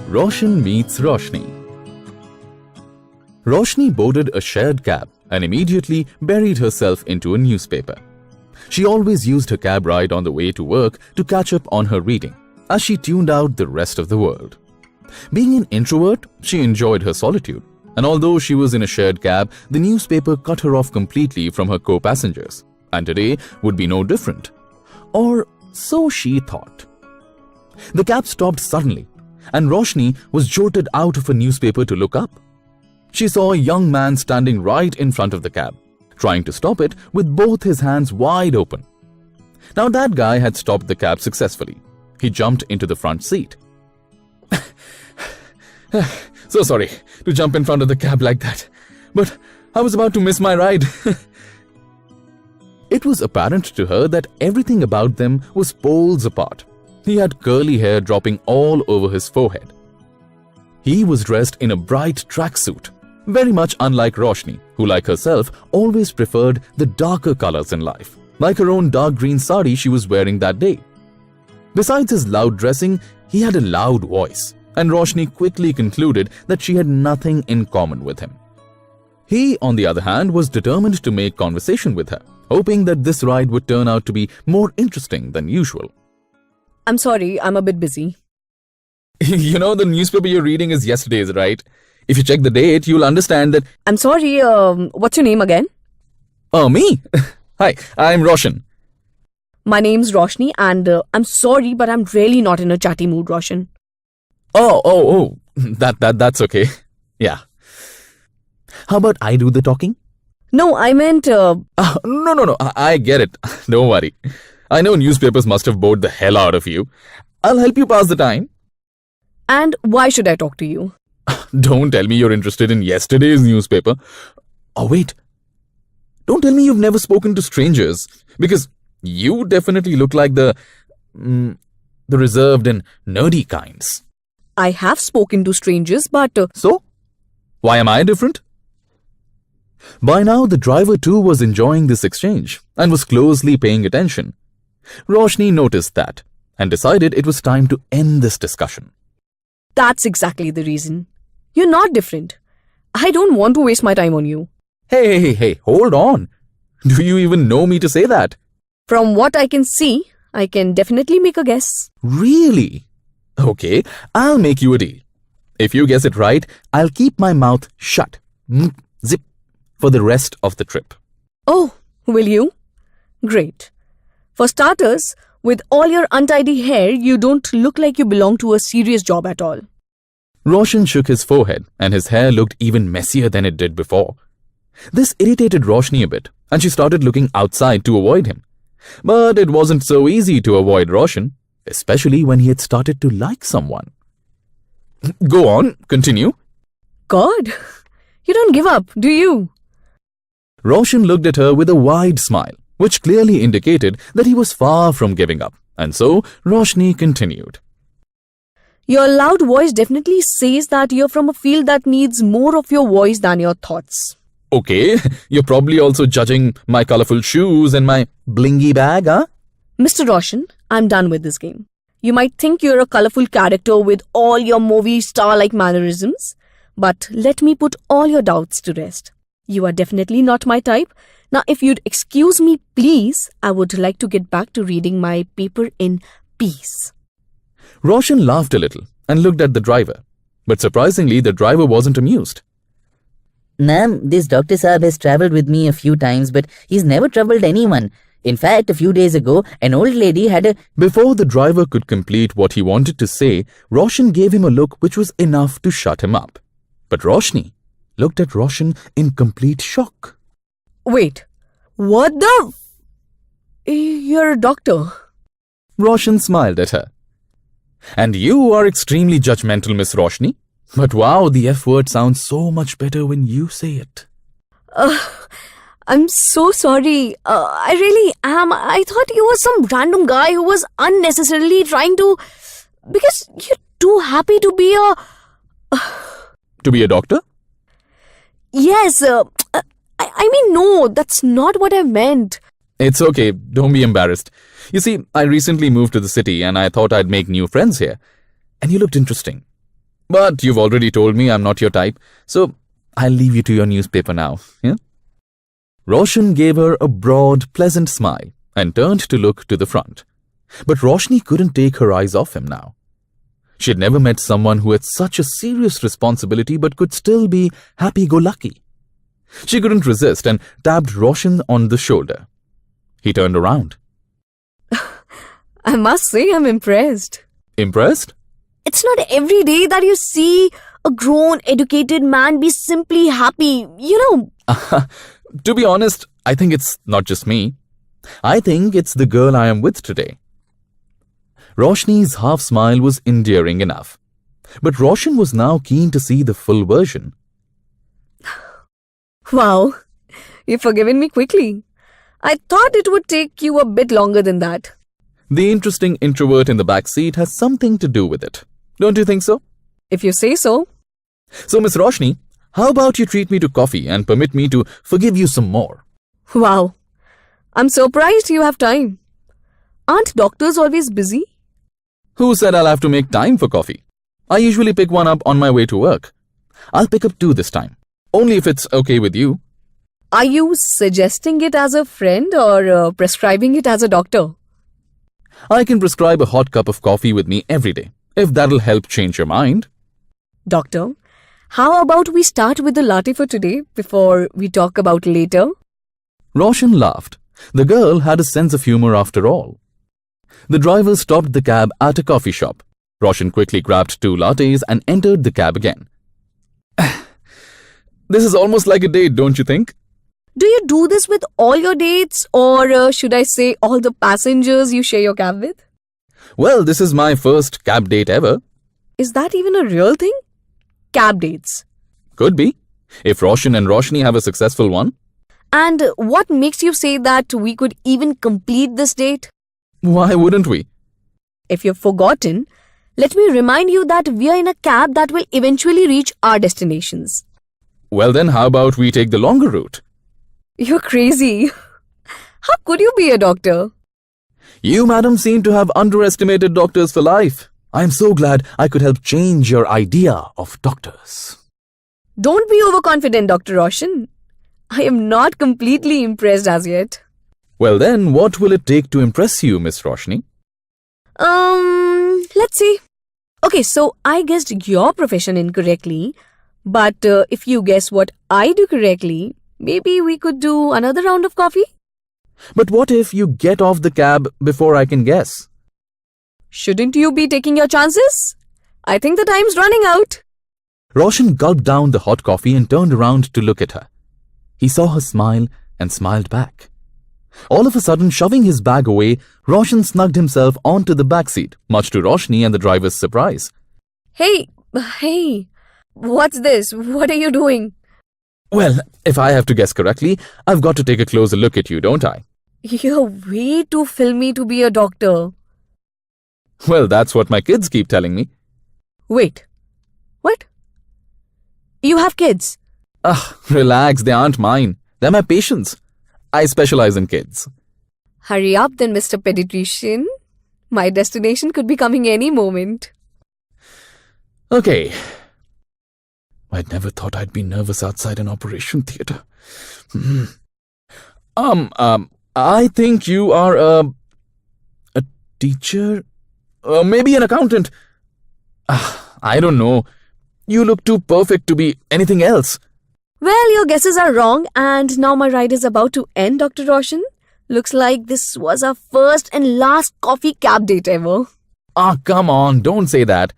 Roshan meets Roshni. Roshni boarded a shared cab and immediately buried herself into a newspaper. She always used her cab ride on the way to work to catch up on her reading, as she tuned out the rest of the world. Being an introvert, she enjoyed her solitude, and although she was in a shared cab, the newspaper cut her off completely from her co-passengers, and today would be no different. Or so she thought. The cab stopped suddenly, and Roshni was jolted out of a newspaper to look up. She saw a young man standing right in front of the cab, trying to stop it with both his hands wide open. Now that guy had stopped the cab successfully. He jumped into the front seat. So sorry to jump in front of the cab like that, but I was about to miss my ride. It was apparent to her that everything about them was poles apart. He had curly hair dropping all over his forehead. He was dressed in a bright tracksuit, very much unlike Roshni, who like herself always preferred the darker colors in life, like her own dark green sari she was wearing that day. Besides his loud dressing, he had a loud voice, and Roshni quickly concluded that she had nothing in common with him. He, on the other hand, was determined to make conversation with her, hoping that this ride would turn out to be more interesting than usual. I'm sorry, I'm a bit busy. You know, the newspaper you're reading is yesterday's, right? If you check the date, you'll understand that... I'm sorry, what's your name again? Me? Hi, I'm Roshan. My name's Roshni and I'm sorry, but I'm really not in a chatty mood, Roshan. That's okay. Yeah. How about I do the talking? No, I meant... No, I get it. Don't worry. I know newspapers must have bored the hell out of you. I'll help you pass the time. And why should I talk to you? Don't tell me you're interested in yesterday's newspaper. Oh, wait. Don't tell me you've never spoken to strangers, because you definitely look like the reserved and nerdy kinds. I have spoken to strangers, but... So? Why am I different? By now, the driver too was enjoying this exchange and was closely paying attention. Roshni noticed that and decided it was time to end this discussion. That's exactly the reason. You're not different. I don't want to waste my time on you. Hey, hold on. Do you even know me to say that? From what I can see, I can definitely make a guess. Really? Okay, I'll make you a deal. If you guess it right, I'll keep my mouth shut. Zip. For the rest of the trip. Oh, will you? Great. For starters, with all your untidy hair, you don't look like you belong to a serious job at all. Roshan shook his forehead and his hair looked even messier than it did before. This irritated Roshni a bit and she started looking outside to avoid him. But it wasn't so easy to avoid Roshan, especially when he had started to like someone. Go on, continue. God, you don't give up, do you? Roshan looked at her with a wide smile, which clearly indicated that he was far from giving up, and so Roshni continued. Your loud voice definitely says that you're from a field that needs more of your voice than your thoughts. Okay, you're probably also judging my colorful shoes and my blingy bag, huh? Mr. Roshan, I'm done with this game. You might think you're a colorful character with all your movie star-like mannerisms, but let me put all your doubts to rest. You are definitely not my type. Now, if you'd excuse me, please, I would like to get back to reading my paper in peace. Roshan laughed a little and looked at the driver. But surprisingly, the driver wasn't amused. Ma'am, this Dr. Saab has travelled with me a few times, but he's never troubled anyone. In fact, a few days ago, an old lady had a... Before the driver could complete what he wanted to say, Roshan gave him a look which was enough to shut him up. But Roshni looked at Roshan in complete shock. Wait, what the... You're a doctor. Roshan smiled at her. And you are extremely judgmental, Miss Roshni. But wow, the F word sounds so much better when you say it. I'm so sorry. I really am. I thought you were some random guy who was unnecessarily trying to... Because you're too happy to be a... To be a doctor? Yes, I mean, no, that's not what I meant. It's okay, don't be embarrassed. You see, I recently moved to the city and I thought I'd make new friends here. And you looked interesting. But you've already told me I'm not your type, so I'll leave you to your newspaper now, yeah? Roshan gave her a broad, pleasant smile and turned to look to the front. But Roshni couldn't take her eyes off him now. She had never met someone who had such a serious responsibility but could still be happy-go-lucky. She couldn't resist and tapped Roshan on the shoulder. He turned around. I must say I'm impressed. Impressed? It's not every day that you see a grown, educated man be simply happy, To be honest, I think it's not just me. I think it's the girl I am with today. Roshni's half-smile was endearing enough. But Roshan was now keen to see the full version. Wow, you've forgiven me quickly. I thought it would take you a bit longer than that. The interesting introvert in the back seat has something to do with it. Don't you think so? If you say so. So, Miss Roshni, how about you treat me to coffee and permit me to forgive you some more? Wow, I'm surprised you have time. Aren't doctors always busy? Who said I'll have to make time for coffee? I usually pick one up on my way to work. I'll pick up two this time. Only if it's okay with you. Are you suggesting it as a friend or prescribing it as a doctor? I can prescribe a hot cup of coffee with me every day, if that'll help change your mind. Doctor, how about we start with the latte for today before we talk about later? Roshan laughed. The girl had a sense of humor after all. The driver stopped the cab at a coffee shop. Roshan quickly grabbed two lattes and entered the cab again. This is almost like a date, don't you think? Do you do this with all your dates or should I say all the passengers you share your cab with? Well, this is my first cab date ever. Is that even a real thing? Cab dates. Could be, if Roshan and Roshni have a successful one. And what makes you say that we could even complete this date? Why wouldn't we? If you've forgotten, let me remind you that we are in a cab that will eventually reach our destinations. Well then, how about we take the longer route? You're crazy. How could you be a doctor? You, madam, seem to have underestimated doctors for life. I am so glad I could help change your idea of doctors. Don't be overconfident, Dr. Roshan. I am not completely impressed as yet. Well then, what will it take to impress you, Miss Roshni? Let's see. Okay, so I guessed your profession incorrectly. But if you guess what I do correctly, maybe we could do another round of coffee? But what if you get off the cab before I can guess? Shouldn't you be taking your chances? I think the time's running out. Roshan gulped down the hot coffee and turned around to look at her. He saw her smile and smiled back. All of a sudden, shoving his bag away, Roshan snugged himself onto the back seat, much to Roshni and the driver's surprise. Hey, what's this? What are you doing? Well, if I have to guess correctly, I've got to take a closer look at you, don't I? You're way too filmy to be a doctor. Well, that's what my kids keep telling me. Wait, what? You have kids? Relax, they aren't mine. They're my patients. I specialize in kids. Hurry up then, Mr. Pediatrician. My destination could be coming any moment. Okay. I'd never thought I'd be nervous outside an operation theater. I think you are a teacher? Maybe an accountant. I don't know. You look too perfect to be anything else. Well, your guesses are wrong and now my ride is about to end, Dr. Roshan. Looks like this was our first and last coffee cab date ever. Come on, don't say that.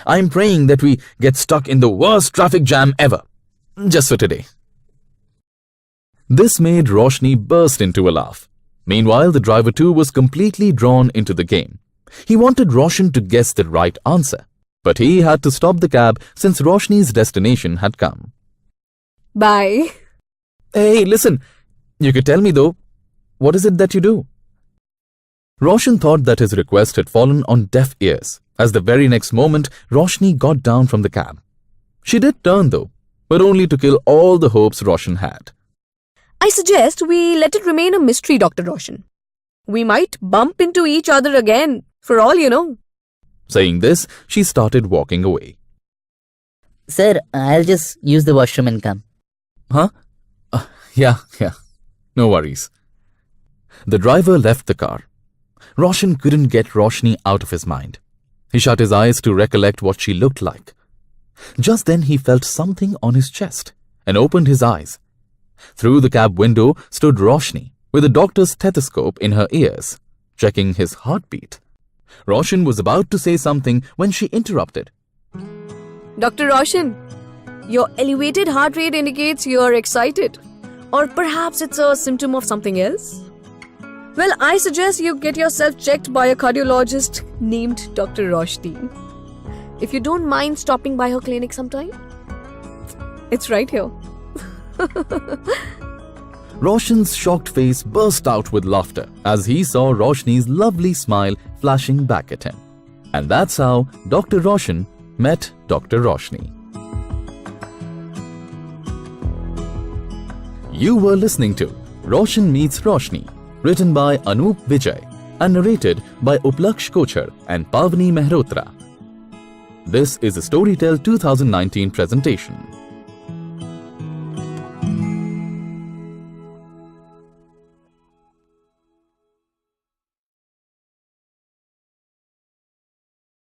I'm praying that we get stuck in the worst traffic jam ever. Just for today. This made Roshni burst into a laugh. Meanwhile, the driver too was completely drawn into the game. He wanted Roshan to guess the right answer. But he had to stop the cab since Roshni's destination had come. Bye. Hey, listen. You could tell me though, what is it that you do? Roshan thought that his request had fallen on deaf ears, as the very next moment Roshni got down from the cab. She did turn though, but only to kill all the hopes Roshan had. I suggest we let it remain a mystery, Dr. Roshan. We might bump into each other again, for all you know. Saying this, she started walking away. Sir, I'll just use the washroom and come. Huh? Yeah. No worries. The driver left the car. Roshan couldn't get Roshni out of his mind. He shut his eyes to recollect what she looked like. Just then he felt something on his chest and opened his eyes. Through the cab window stood Roshni with a doctor's stethoscope in her ears, checking his heartbeat. Roshan was about to say something when she interrupted. Dr. Roshan, your elevated heart rate indicates you're excited. Or perhaps it's a symptom of something else? Well, I suggest you get yourself checked by a cardiologist named Dr. Roshni. If you don't mind stopping by her clinic sometime, it's right here. Roshan's shocked face burst out with laughter as he saw Roshni's lovely smile flashing back at him. And that's how Dr. Roshan met Dr. Roshni. You were listening to Roshan Meets Roshni, written by Anup Vijay and narrated by Uplaksh Kochar and Pavni Mehrotra. This is a Storytel 2019 presentation.